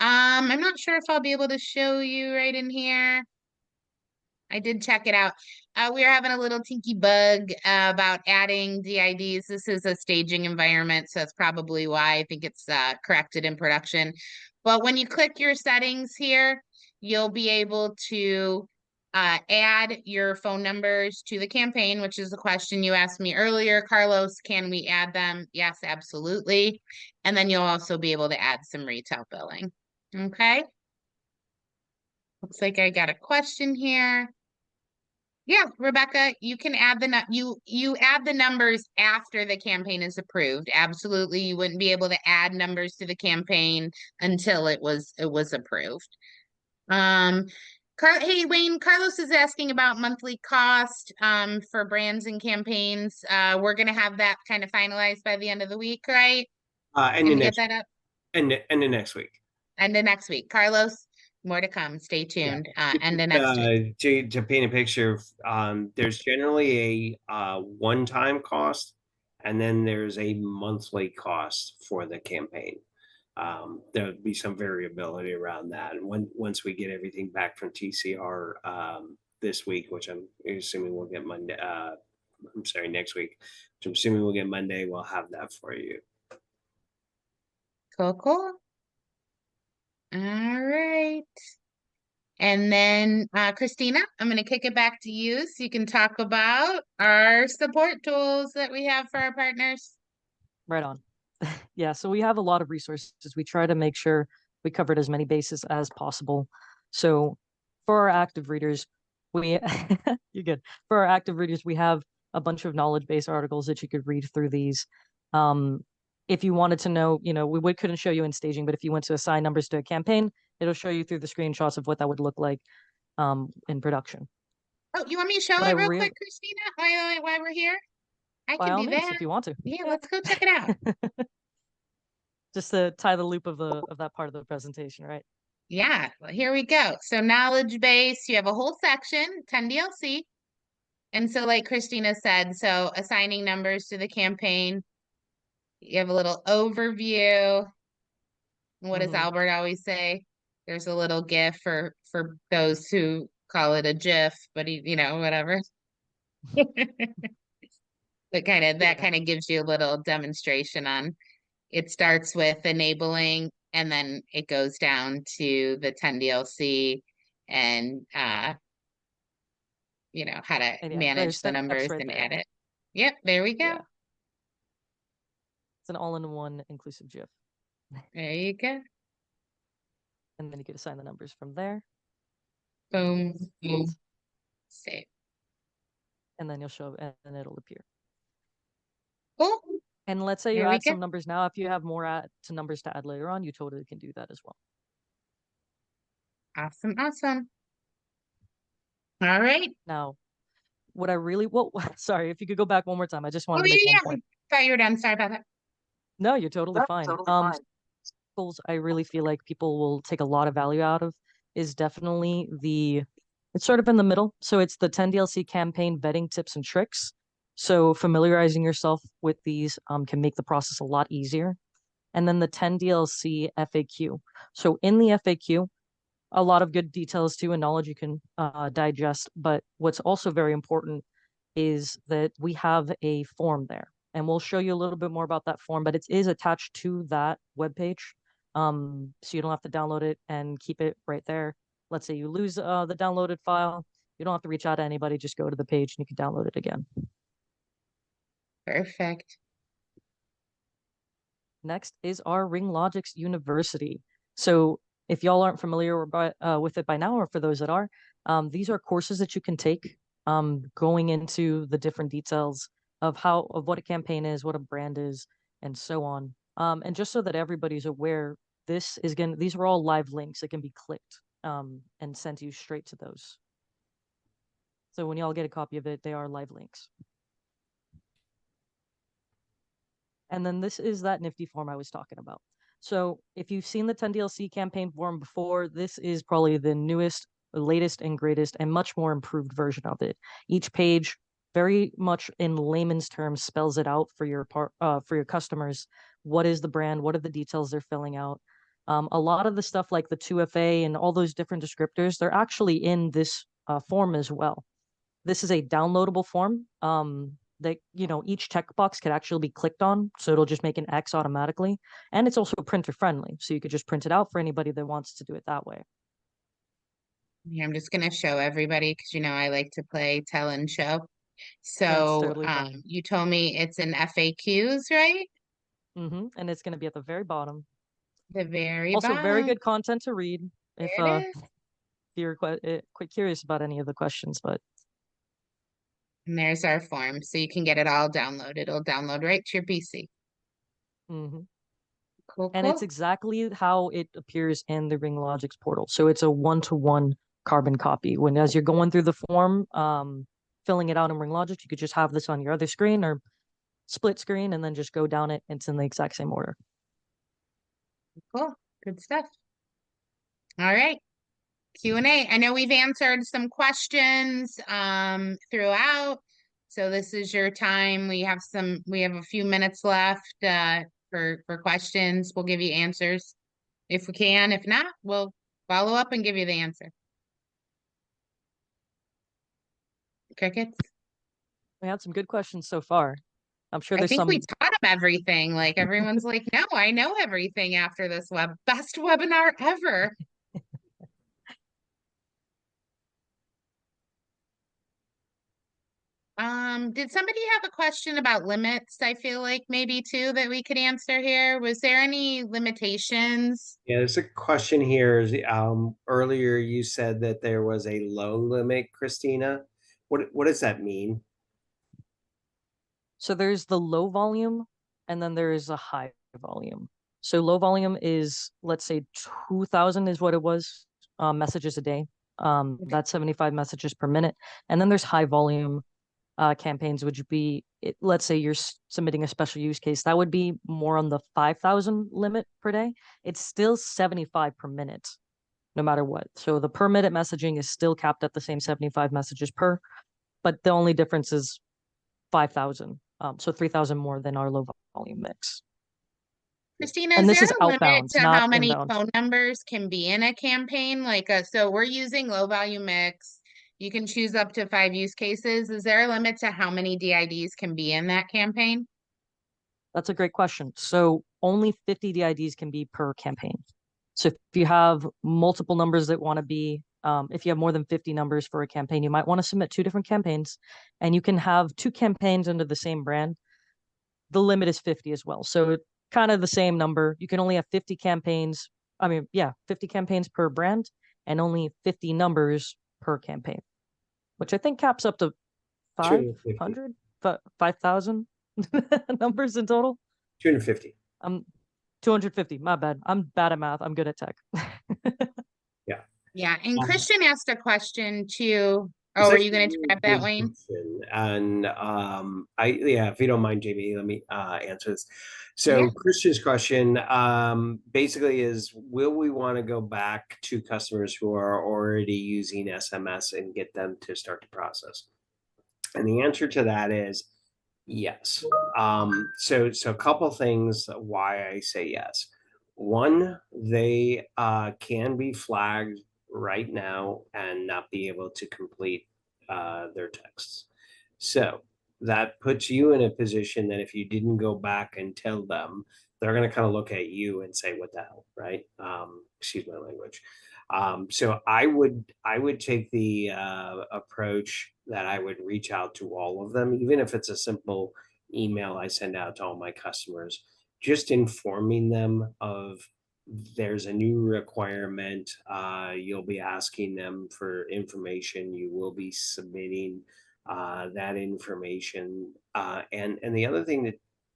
I'm not sure if I'll be able to show you right in here. I did check it out. We are having a little tinky bug about adding DIDs. This is a staging environment, so that's probably why I think it's corrected in production. But when you click your settings here, you'll be able to add your phone numbers to the campaign, which is a question you asked me earlier, Carlos. Can we add them? Yes, absolutely. And then you'll also be able to add some retail billing. Okay. Looks like I got a question here. Yeah, Rebecca, you can add you add the numbers after the campaign is approved. Absolutely, you wouldn't be able to add numbers to the campaign until it was approved. Hey Wayne, Carlos is asking about monthly cost for brands and campaigns. We're gonna have that kind of finalized by the end of the week, right? And Can the we get next that up? and the next week. And the next week, Carlos. More to come. Stay tuned. And the next week. To paint a picture, there's generally a one-time cost, and then there's a monthly cost for the campaign. There'll be some variability around that, and once we get everything back from TCR this week, which I'm assuming we'll get Monday. I'm sorry, next week, which I'm assuming we'll get Monday. We'll have that for you. Cool, cool. All right. And then, Christina, I'm going to kick it back to you so you can talk about our support tools that we have for our partners. right on. Yeah, so we have a lot of resources. We try to make sure we covered as many bases as possible. So for our active readers, we you're good. For our active readers, we have a bunch of knowledge base articles that you could read through these. If you wanted to know, we couldn't show you in staging, but if you went to assign numbers to a campaign, it'll show you through the screenshots of what that would look like in production. Oh, you want me to show But it real quick, Christina, while we're here? I by can all do means, that. if you want to. Yeah, let's go check it out. Just to tie the loop of that part of the presentation, right? Yeah, well, here we go. So knowledge base, you have a whole section, 10 DLC. And so like Christina said, so assigning numbers to the campaign, you have a little overview. What does Albert always say? There's a little GIF for those who call it a GIF, but whatever. But that kind of gives you a little demonstration on. It starts with enabling, and then it goes down to the 10 DLC and how to And yeah, there's manage the steps numbers right and there. add it. Yep, there we go. Yeah. It's an all-in-one inclusive GIF. There you go. And then you could assign the numbers from there. Boom, boom, save. And then you'll show, and it'll appear. Cool. And let's say you There we add go. some numbers now. If you have more numbers to add later on, you totally can do that as well. Awesome, awesome. All right. Now, what I really, well, sorry, if you could go back one more time. I just wanted Oh, to make one yeah. point. Thought you were done. Sorry about that. No, you're totally fine. Tools I really feel like people will take a lot of value out of is definitely it's sort of in the middle. So it's the 10 DLC campaign vetting tips and tricks. So familiarizing yourself with these can make the process a lot easier. And then the 10 DLC FAQ. So in the FAQ, a lot of good details too and knowledge you can digest. But what's also very important is that we have a form there. And we'll show you a little bit more about that form, but it is attached to that webpage. So you don't have to download it and keep it right there. Let's say you lose the downloaded file. You don't have to reach out to anybody. Just go to the page and you can download it again. Perfect. Next is our RingLogix University. So if y'all aren't familiar with it by now, or for those that are, these are courses that you can take going into the different details of what a campaign is, what a brand is, and so on. And just so that everybody's aware, these are all live links that can be clicked and sent you straight to those. So when y'all get a copy of it, they are live links. And then this is that nifty form I was talking about. So if you've seen the 10 DLC campaign form before, this is probably the newest, the latest and greatest and much more improved version of it. Each page very much in layman's terms spells it out for your customers. What is the brand? What are the details they're filling out? A lot of the stuff like the 2FA and all those different descriptors, they're actually in this form as well. This is a downloadable form that, each checkbox could actually be clicked on. So it'll just make an X automatically. And it's also printer friendly. So you could just print it out for anybody that wants to do it that way. Yeah, I'm just going to show everybody because, I like to play tell and show. That's So totally fine. you told me it's in FAQs, right? And it's going to be at the very bottom. The very also, bottom. very good content to read if There it is. you're quite curious about any of the questions. But And there's our form. So you can get it all downloaded. It'll download right to your PC. Cool, and it's exactly how it appears in the RingLogix portal. So it's a one-to-one carbon copy. As you're going through the form, filling it out in RingLogix, you could just have this on your other screen or split screen and then just go down it. It's in the exact same order. Cool. Good stuff. All right. Q&A. I know we've answered some questions throughout. So this is your time. We have a few minutes left for questions. We'll give you answers if we can. If not, we'll follow up and give you the answer. Crickets? We had some good questions so far. I'm sure there's I think some. we taught them everything. Like everyone's like, no, I know everything after this best webinar ever. Did somebody have a question about limits? I feel like maybe too that we could answer here. Was there any limitations? Yeah, there's a question here. Earlier you said that there was a low limit, Christina. What does that mean? So there's the low volume and then there is a high volume. So low volume is, let's say 2000 is what it was, messages a day. That's 75 messages per minute. And then there's high volume campaigns, which would be, let's say you're submitting a special use case. That would be more on the 5,000 limit per day. It's still 75 per minute, no matter what. So the per minute messaging is still capped at the same 75 messages per, but the only difference is 5,000. So 3,000 more than our low volume mix. Christina, And is this there is a limit outbound, to not how many inbound. phone numbers can be in a campaign? So we're using low volume mix. You can choose up to 5 use cases. Is there a limit to how many DIDs can be in that campaign? That's a great question. So only 50 DIDs can be per campaign. So if you have multiple numbers that want to be, if you have more than 50 numbers for a campaign, you might want to submit 2 different campaigns, and you can have 2 campaigns under the same brand. The limit is 50 as well. So kind of the same number. You can only have 50 campaigns. 50 campaigns per brand and only 50 numbers per campaign, which I think caps up to 500, 5,000 numbers in total. 250. 250. My bad. I'm bad at math. I'm good at tech. Yeah. Yeah. And Christian asked a question too. Oh, It's were you actually going to grab that, Wayne? question. And if you don't mind, Jamie, let me answer this. So Yeah. Christian's question basically is, will we want to go back to customers who are already using SMS and get them to start the process? And the answer to that is yes. So a couple things why I say yes. One, they can be flagged right now and not be able to complete their texts. So that puts you in a position that if you didn't go back and tell them, they're going to kind of look at you and say, "What the hell?" Right? Excuse my language. So I would take the approach that I would reach out to all of them, even if it's a simple email I send out to all my customers, just informing them of there's a new requirement. You'll be asking them for information. You will be submitting that information. And the other thing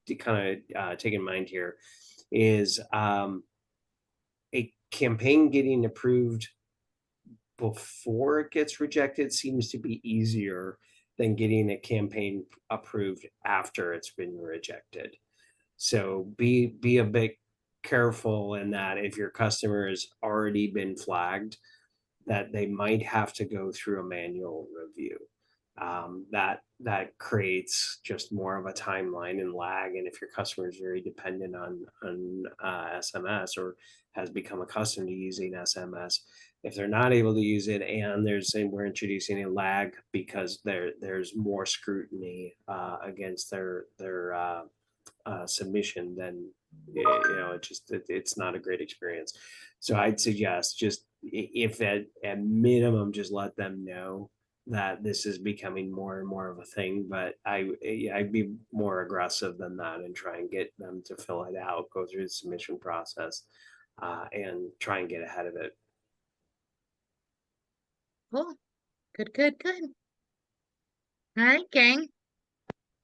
to kind of take in mind here is a campaign getting approved before it gets rejected seems to be easier than getting a campaign approved after it's been rejected. So be a bit careful in that if your customer has already been flagged, that they might have to go through a manual review. That creates just more of a timeline and lag. And if your customer is very dependent on SMS or has become accustomed to using SMS, if they're not able to use it and we're introducing a lag because there's more scrutiny against their submission, then it's not a great experience. So I'd suggest just if at minimum just let them know that this is becoming more and more of a thing, but I'd be more aggressive than that and try and get them to fill it out, go through the submission process, and try and get ahead of it. Cool. Good. All right, gang.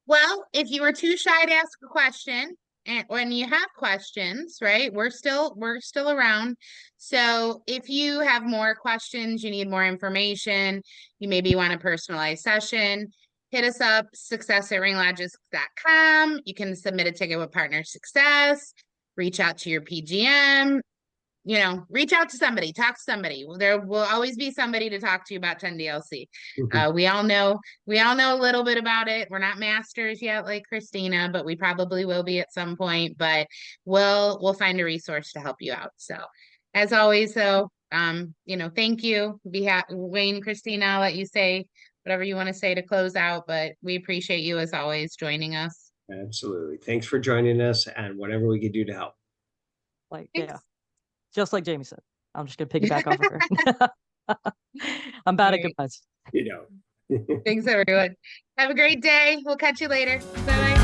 Well, if you were too shy to ask a question, and when you have questions, right, we're still around. So if you have more questions, you need more information, you maybe want a personalized session, hit us up, success@ringlogix.com. You can submit a ticket with Partner Success, reach out to your PGM, reach out to somebody, talk to somebody. There will always be somebody to talk to you about 10DLC. We all know a little bit about it. We're not masters yet like Christina, but we probably will be at some point, but we'll find a resource to help you out. So as always though, thank you. Wayne, Christina, I'll let you say whatever you want to say to close out, but we appreciate you as always joining us. Absolutely. Thanks for joining us and whatever we could do to help. Thanks. Yeah. Just like Jamie said, I'm just going to piggyback off of her. I'm bad at goodbyes. Thanks, everyone. Have a great day. We'll catch you later. Bye-bye.